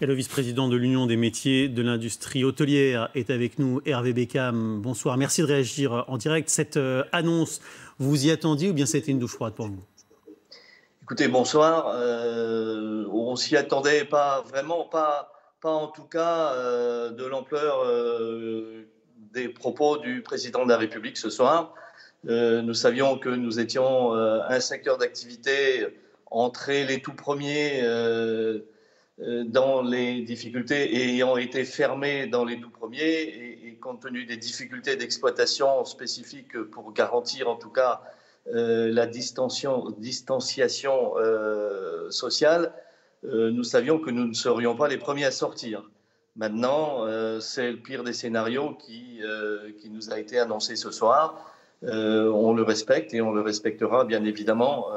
Et le vice-président de l'Union des métiers de l'industrie hôtelière est avec nous, Hervé Beckham. Bonsoir, merci de réagir en direct. Cette annonce, vous y attendiez ou bien c'était une douche froide pour vous? Écoutez, bonsoir. On s'y attendait pas vraiment, pas en tout cas de l'ampleur des propos du président de la République ce soir. Nous savions que nous étions un secteur d'activité entré les tout premiers dans les difficultés et ayant été fermé dans les tout premiers et compte tenu des difficultés d'exploitation spécifiques pour garantir en tout cas la distanciation sociale, nous savions que nous ne serions pas les premiers à sortir. Maintenant, c'est le pire des scénarios qui nous a été annoncé ce soir. On le respecte et on le respectera bien évidemment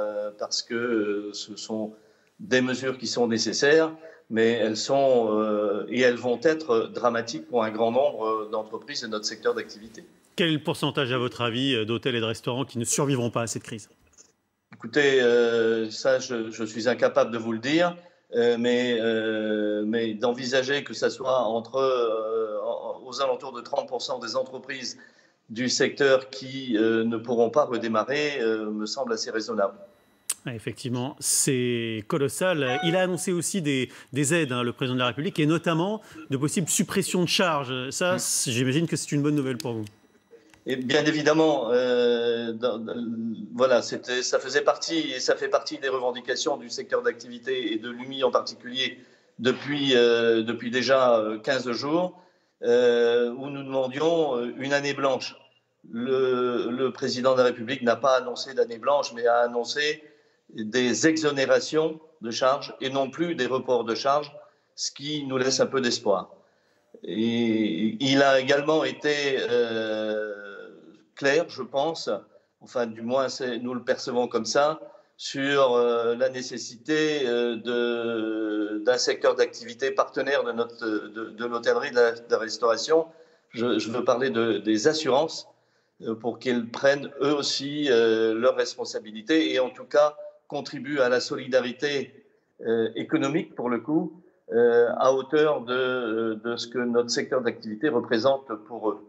parce que ce sont des mesures qui sont nécessaires, mais elles sont et elles vont être dramatiques pour un grand nombre d'entreprises de notre secteur d'activité. Quel est le pourcentage, à votre avis, d'hôtels et de restaurants qui ne survivront pas à cette crise? Écoutez, ça, je suis incapable de vous le dire, mais d'envisager que ça soit aux alentours de 30% des entreprises du secteur qui ne pourront pas redémarrer me semble assez raisonnable. Effectivement, c'est colossal. Il a annoncé aussi des aides, le président de la République, et notamment de possibles suppressions de charges. Ça, j'imagine que c'est une bonne nouvelle pour vous. Et bien évidemment, voilà, ça faisait partie et ça fait partie des revendications du secteur d'activité et de l'UMI en particulier depuis déjà 15 jours, où nous demandions une année blanche. Le président de la République n'a pas annoncé d'année blanche, mais a annoncé des exonérations de charges et non plus des reports de charges, ce qui nous laisse un peu d'espoir. Et il a également été clair, je pense, enfin du moins nous le percevons comme ça, sur la nécessité d'un secteur d'activité partenaire de l'hôtellerie, de la restauration. Je veux parler des assurances pour qu'ils prennent eux aussi leurs responsabilités et en tout cas contribuent à la solidarité économique pour le coup à hauteur de ce que notre secteur d'activité représente pour eux.